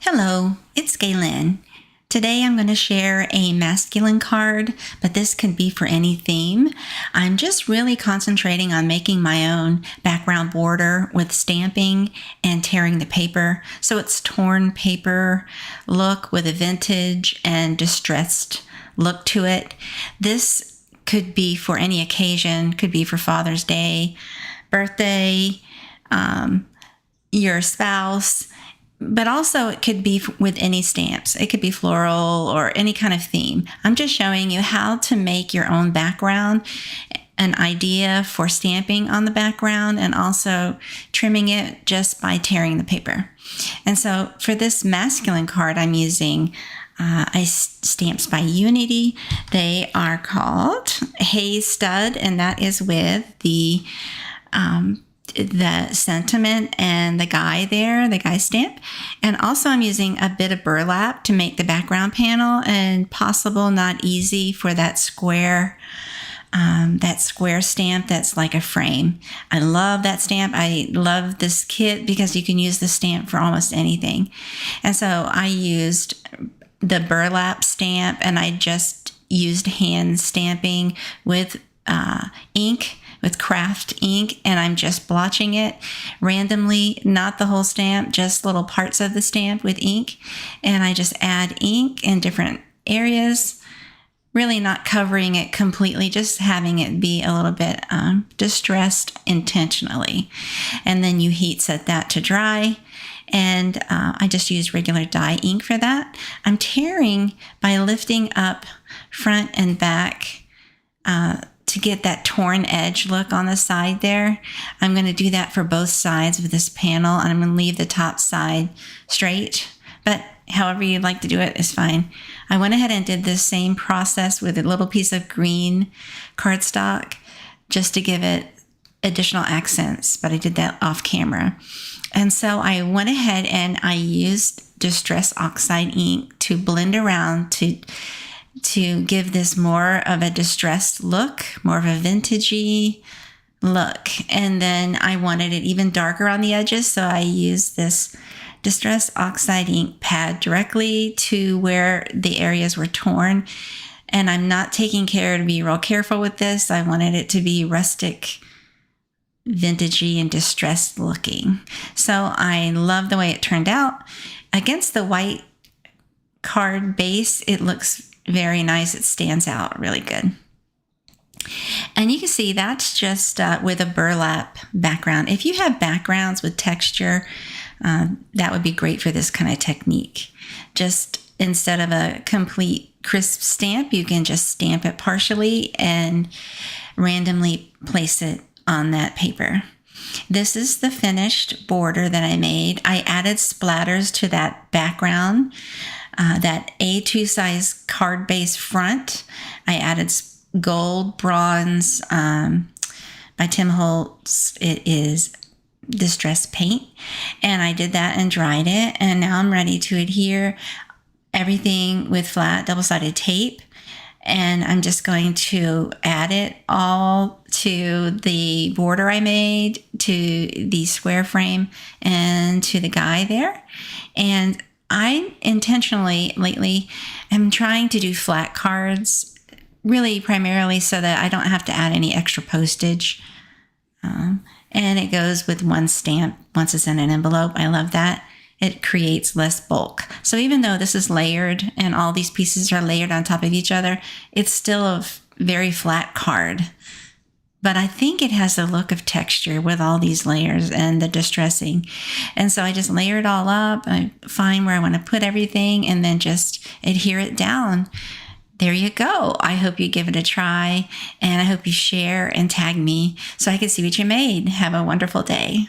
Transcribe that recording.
Hello, it's Gaylin. Today I'm going to share a masculine card, but this can be for any theme. I'm just really concentrating on making my own background border with stamping and tearing the paper. So it's torn paper look with a vintage and distressed look to it. This could be for any occasion, could be for Father's Day, birthday, your spouse, but also it could be with any stamps. It could be floral or any kind of theme. I'm just showing you how to make your own background, an idea for stamping on the background, and also trimming it just by tearing the paper. And so for this masculine card, I'm using stamps by Unity. They are called Hey Stud, and that is with the sentiment and the guy there, the guy stamp. And also I'm using a bit of burlap to make the background panel, and possible, not easy, for that square stamp that's like a frame. I love that stamp. I love this kit because you can use the stamp for almost anything. And so I used the burlap stamp, and I just used hand stamping with ink, with craft ink, and I'm just blotching it randomly, not the whole stamp, just little parts of the stamp with ink. And I just add ink in different areas, really not covering it completely, just having it be a little bit distressed intentionally. And then you heat set that to dry. And I just use regular dye ink for that. I'm tearing by lifting up front and back to get that torn edge look on the side there. I'm going to do that for both sides of this panel, and I'm going to leave the top side straight, but however you'd like to do it is fine. I went ahead and did the same process with a little piece of green cardstock just to give it additional accents, but I did that off camera. And so I went ahead and I used Distress Oxide ink to blend around to give this more of a distressed look, more of a vintagey look. And then I wanted it even darker on the edges, so I used this Distress Oxide ink pad directly to where the areas were torn. And I'm not taking care to be real careful with this. I wanted it to be rustic, vintagey, and distressed looking. So I love the way it turned out. Against the white card base, it looks very nice. It stands out really good. And you can see that's just with a burlap background. If you have backgrounds with texture, that would be great for this kind of technique. Just instead of a complete crisp stamp, you can just stamp it partially and randomly place it on that paper. This is the finished border that I made. I added splatters to that background. That A2 size card base front, I added gold bronze by Tim Holtz. It is distress paint, and I did that and dried it, and now I'm ready to adhere everything with flat double-sided tape. And I'm just going to add it all to the border I made, to the square frame, and to the guy there. And I intentionally lately am trying to do flat cards, really primarily so that I don't have to add any extra postage. And it goes with one stamp once it's in an envelope. I love that. It creates less bulk. So even though this is layered and all these pieces are layered on top of each other, it's still a very flat card. But I think it has a look of texture with all these layers and the distressing. And so I just layer it all up. I find where I want to put everything and then just adhere it down. There you go. I hope you give it a try, and I hope you share and tag me so I can see what you made. Have a wonderful day.